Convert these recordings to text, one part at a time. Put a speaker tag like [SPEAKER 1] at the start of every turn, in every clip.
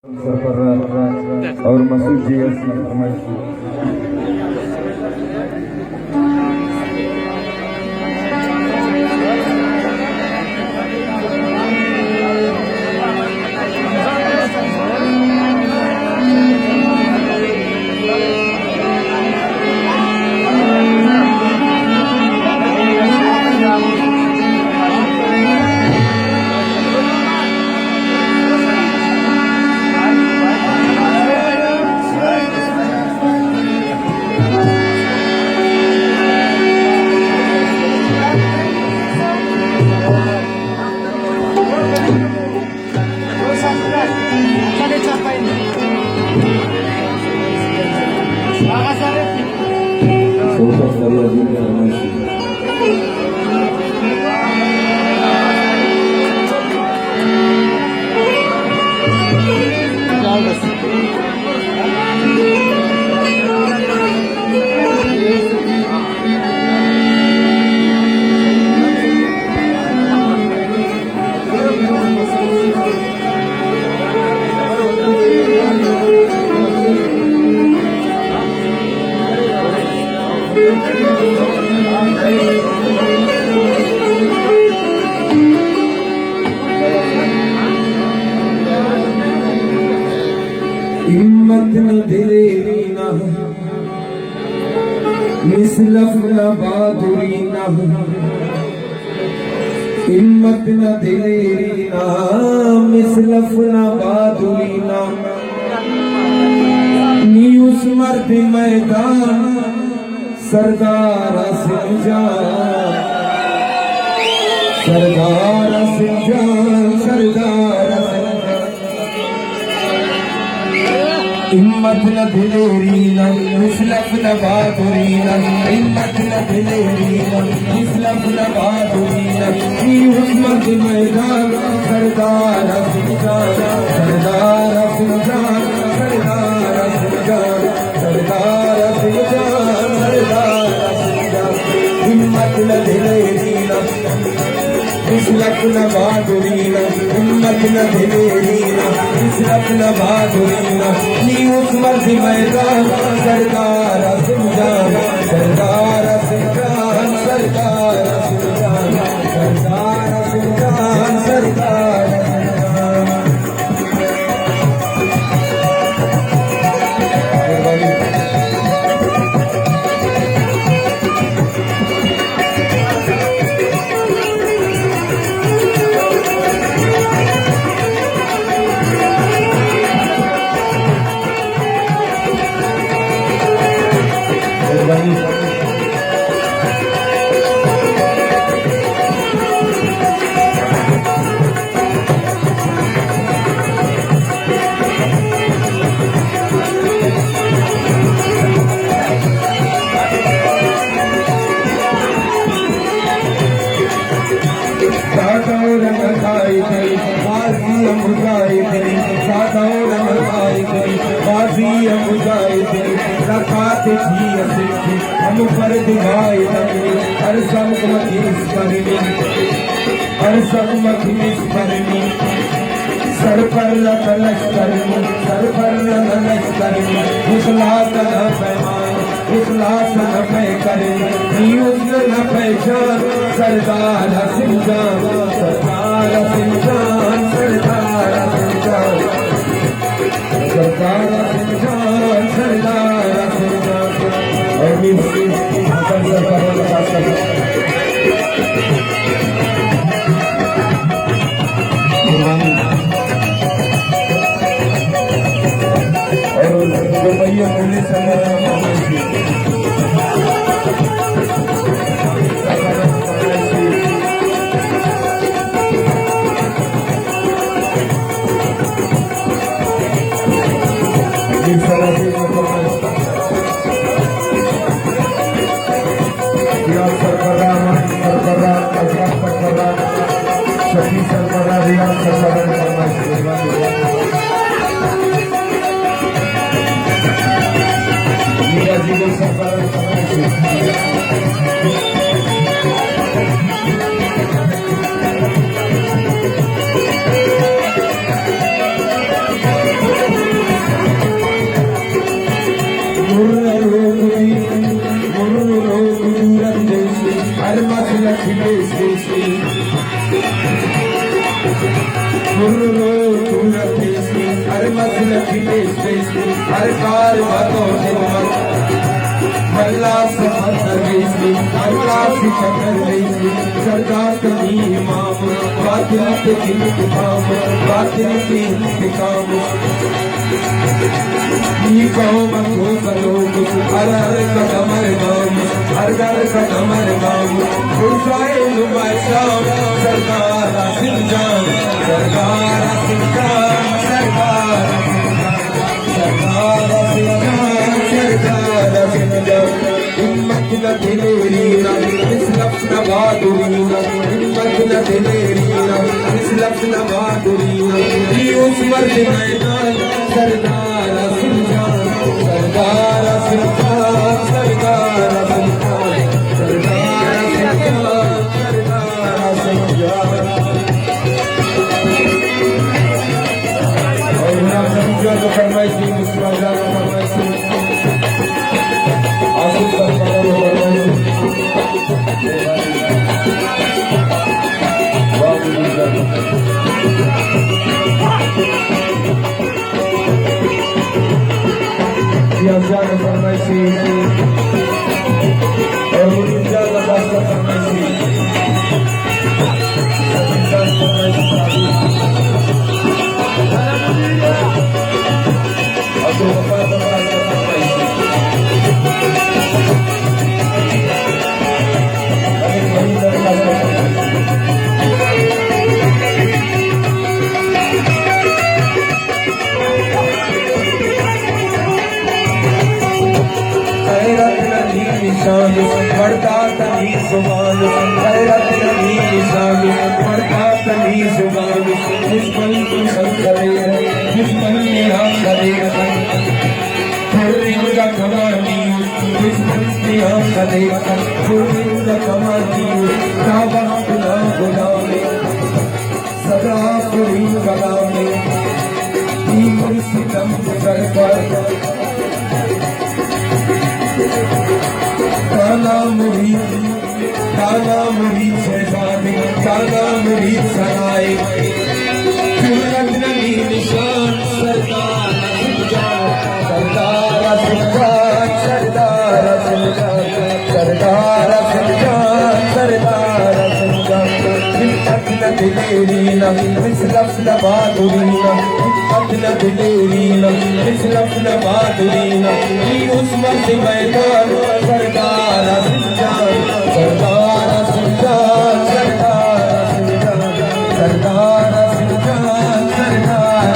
[SPEAKER 1] सरफराज और मसूद जी की फरमाइश हिम्मत न दिलेरी न मिसलफ न बहादुरी न हिम्मत न दिलेरी न मिसलफ न बहादुरी न नी उस मर्द मैदान सरदार सिंजान सरदार सिंजान सरदार हिम्मत न दिलेरी न मिसलफ न बहादुरी न हिम्मत न दिलेरी न मिसलफ न बहादुरी न नी उस मर्द मैदान सरदार सिंजान सरदार सिंजान सरदार सिंजान सरदार सिंजान सरदार सिंजान हिम्मत न दिलेरी न मिसलफ न बहादुरी न हिम्मत न दिलेरी न मिसलफ न बहादुरी न नी उस मर्द मैदान सरदार सिंजान सरदार सिंजान सरदार सिंजान सरदार सिंजान सरदार हम पर दिखाई हर सब मखीस करनी हर सब मखीस करनी सर पर लकलश करनी सर पर लकलश करनी इखलास न पैमान इखलास न पै करे उसने न पहचान सरदार सिंजान सरदार सिंजान सरदार सिंजान सरदार सिंजान सरदार सिंजान और भी हसन सरकार के साथ और जो भैया बोले समय शफी सरपरा रियाज सरपरा हर मसल खिले हर कार बातों मल्ला से मल्ला से चक्कर सरकार कभी इमाम बातिल के इंतकाम बातिल के इंतकाम ये कौम को करो हर कदम नाम हर कदम नाम हुसैन बादशाह सरकार सिंजाम सरकार सिंजाम सरकार सरकार सिंजाम सरकार सिंजाम हिम्मत न दिलेरी ना इस लफ्ज़ न बहादुरी ना हिम्मत न दिलेरी ना इस लफ्ज़ न बहादुरी ना ये उस मर्द मैदान सरदार सिंजाम सरदार सिंजाम सरदार सिंजाम सरदार सिंजाम सरदार सिंजाम और ना समझो तो फरमाइशी मुस्कुरा फरमाइशी आसिफ सरकार ज्यादा फरमाइशी और मुझे ज्यादा बात फरमाइशी बढ़ता तनी जुबान गैरत नबी निशान बढ़ता तनी जुबान दुश्मन की संकरे दुश्मन ने हम करे फुर्रिंदा कमानी दुश्मन ने हम करे फुर्रिंदा कमानी ना वक्त ना गुलामे सदा फुर्रिंदा गाने ईमान सितम गुजर पर काला मुरीद शहजादे काला मुरीद सनाए सूरत नबी निशान सरदार सरदार सरदार सरदार सरदार सरदार सरदार हिम्मत न दिलेरी ना इस लफ्ज़ न बहादुरी ना हिम्मत न दिलेरी ना इस लफ्ज़ न बहादुरी ना ये उस मर्द मैदान सरदार सरदार सरदार सरदार सरदार सरदार सरदार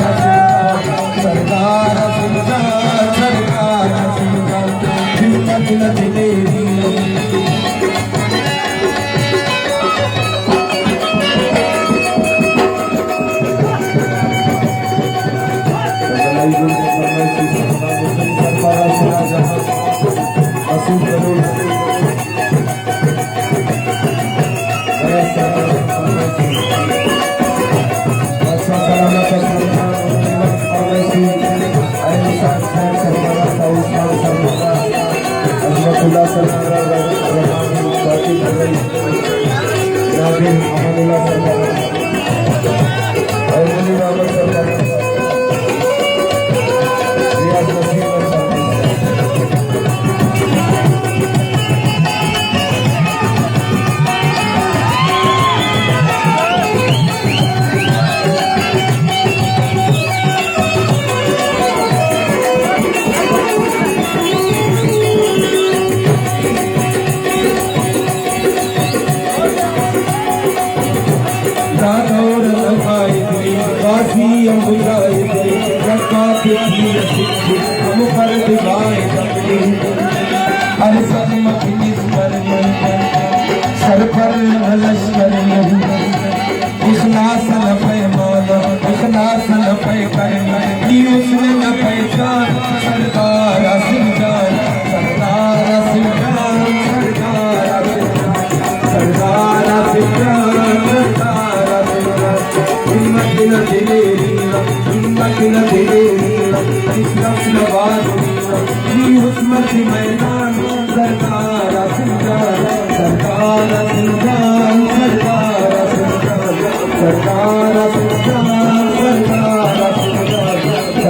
[SPEAKER 1] सरदार सरदार सरदार हिम्मत न दिलेरी सर पर लश्कर उसनासन पैमाना उसनासन पै करना उसने न पहचान सरदार सिंजान सरदार सिंजान सरदार सरदार सिंजान सरदार हिम्मत न दिलेरी हिम्मत न दिलेरी इस लफ्ज़ न बहादुरी हुस्मत मैदान सरदार सिंजान सरदार सिंजान सरदार सिंजान सरदार सिंजान सरदार सिंजान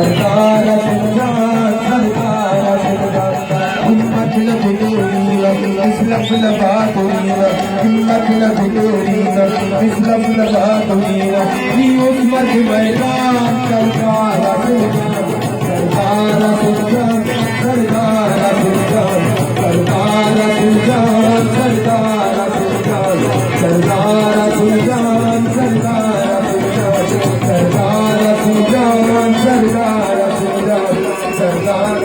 [SPEAKER 1] इस्लाम बहादुरीना ही उस्मत मैदान सरकार सुल्तान सरकार सुल्तान सरकार सुल्तान सरकार सुल्तान सरकार सुल्तान सरकार सुल्तान सरकार सुल्तान सरकार सुल्तान सरकार सुल्तान सरकार